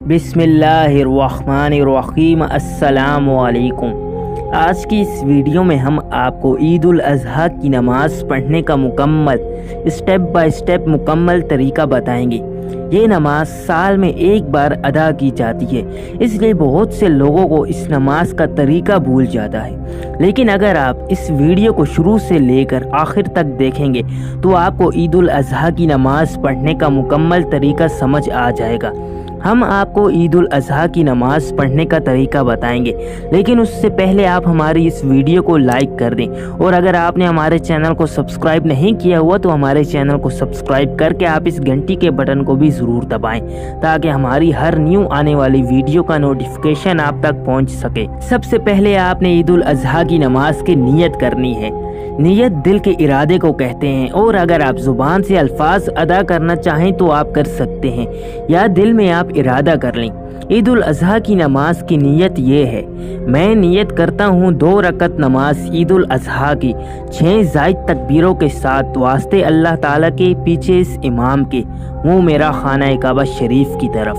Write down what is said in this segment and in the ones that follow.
बिस्मिल्लाहिर्रहमानिर्रहीम। अस्सलाम वालेकुम। आज की इस वीडियो में हम आपको ईद उल अज़हा की नमाज़ पढ़ने का स्टेप बाय स्टेप मुकम्मल तरीका बताएंगे। ये नमाज साल में एक बार अदा की जाती है, इसलिए बहुत से लोगों को इस नमाज का तरीका भूल जाता है। लेकिन अगर आप इस वीडियो को शुरू से लेकर आखिर तक देखेंगे तो आपको ईद उल अज़हा की नमाज पढ़ने का मुकम्मल तरीका समझ आ जाएगा। हम आपको ईद उल अज़हा की नमाज़ पढ़ने का तरीका बताएंगे, लेकिन उससे पहले आप हमारी इस वीडियो को लाइक कर दें, और अगर आपने हमारे चैनल को सब्सक्राइब नहीं किया हुआ तो हमारे चैनल को सब्सक्राइब करके आप इस घंटी के बटन को भी ज़रूर दबाएं, ताकि हमारी हर न्यू आने वाली वीडियो का नोटिफिकेशन आप तक पहुँच सके। सबसे पहले आपने ईद उल अज़हा की नमाज की नियत करनी है। नियत दिल के इरादे को कहते हैं, और अगर आप ज़ुबान से अल्फाज अदा करना चाहें तो आप कर सकते हैं, या दिल में आप इरादा कर लें। ईद उल अज़हा की नमाज की नियत ये है, मैं नियत करता हूँ 2 रकत नमाज ईद उल अज़हा की 6 ज़ायद तकबीरों के साथ वास्ते अल्लाह ताला के पीछे इस इमाम के मुँह मेरा खाना काबा शरीफ की तरफ।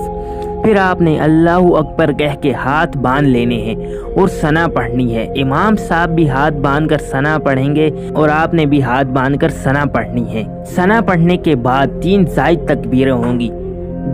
फिर आपने अल्लाहु अकबर कह के हाथ बांध लेने हैं और सना पढ़नी है। इमाम साहब भी हाथ बांध कर सना पढ़ेंगे और आपने भी हाथ बांध कर सना पढ़नी है। सना पढ़ने के बाद 3 ज़ायद तकबीरें होंगी।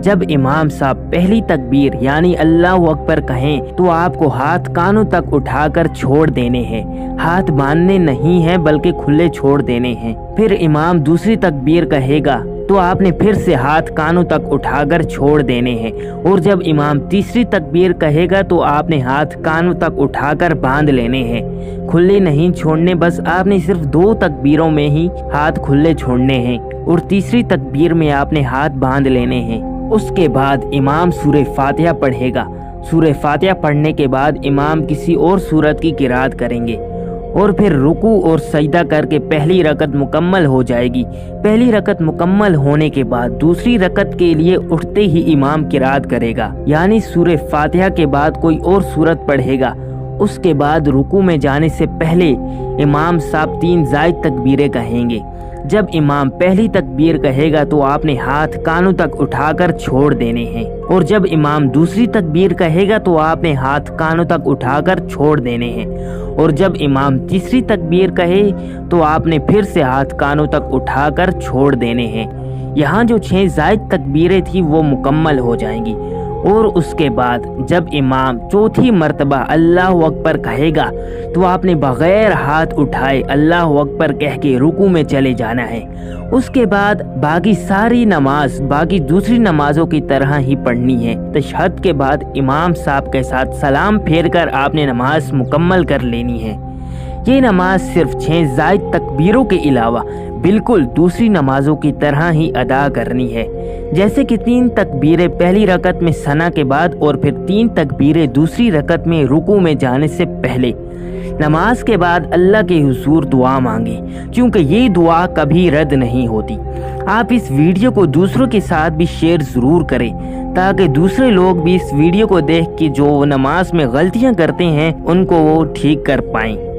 जब इमाम साहब पहली तकबीर यानी अल्लाहु अकबर कहें तो आपको हाथ कानों तक उठाकर छोड़ देने हैं। हाथ बांधने नहीं हैं बल्कि खुले छोड़ देने हैं। फिर इमाम दूसरी तकबीर कहेगा तो आपने फिर से हाथ कानों तक उठाकर छोड़ देने हैं, और जब इमाम तीसरी तकबीर कहेगा तो आपने हाथ कानों तक उठाकर बांध लेने हैं। खुले नहीं छोड़ने, बस आपने सिर्फ 2 तकबीरों में ही हाथ खुले छोड़ने हैं, और तीसरी तकबीर में आपने हाथ बांध लेने हैं। उसके बाद इमाम सूरह फातिहा पढ़ेगा। सूरह फातिहा पढ़ने के बाद इमाम किसी और सूरत की किरात करेंगे, और फिर रुकू और सजदा करके पहली रकत मुकम्मल हो जाएगी। पहली रकत मुकम्मल होने के बाद दूसरी रकत के लिए उठते ही इमाम किरात करेगा, यानी सूरह फातिहा के बाद कोई और सूरत पढ़ेगा। उसके बाद रुकू में जाने से पहले इमाम साहब 3 ज़ायद तकबीरें कहेंगे। जब इमाम पहली तकबीर कहेगा तो आपने हाथ कानों तक उठाकर छोड़ देने हैं, और जब इमाम दूसरी तकबीर कहेगा तो आपने हाथ कानों तक उठाकर छोड़ देने हैं, और जब इमाम तीसरी तकबीर कहे तो आपने फिर से हाथ कानों तक उठाकर छोड़ देने हैं। यहाँ जो 6 ज़ायद तकबीरें थी वो मुकम्मल हो जाएंगी। और उसके बाद जब इमाम चौथी मर्तबा अल्लाहु अकबर कहेगा तो आपने बग़ैर हाथ उठाए अल्लाहु अकबर कह के रुकू में चले जाना है। उसके बाद बाकी सारी नमाज बाकी दूसरी नमाजों की तरह ही पढ़नी है। तशहद के बाद इमाम साहब के साथ सलाम फेर कर आपने नमाज मुकम्मल कर लेनी है। ये नमाज सिर्फ 6 ज़ायद तकबीरों के अलावा बिल्कुल दूसरी नमाजों की तरह ही अदा करनी है, जैसे कि 3 तकबीरें पहली रकत में सना के बाद, और फिर 3 तकबीरें दूसरी रकत में रुकू में जाने से पहले। नमाज के बाद अल्लाह के हुजूर दुआ मांगे, क्योंकि ये दुआ कभी रद्द नहीं होती। आप इस वीडियो को दूसरों के साथ भी शेयर ज़रूर करें, ताकि दूसरे लोग भी इस वीडियो को देख के जो नमाज में गलतियां करते हैं उनको वो ठीक कर पाएं।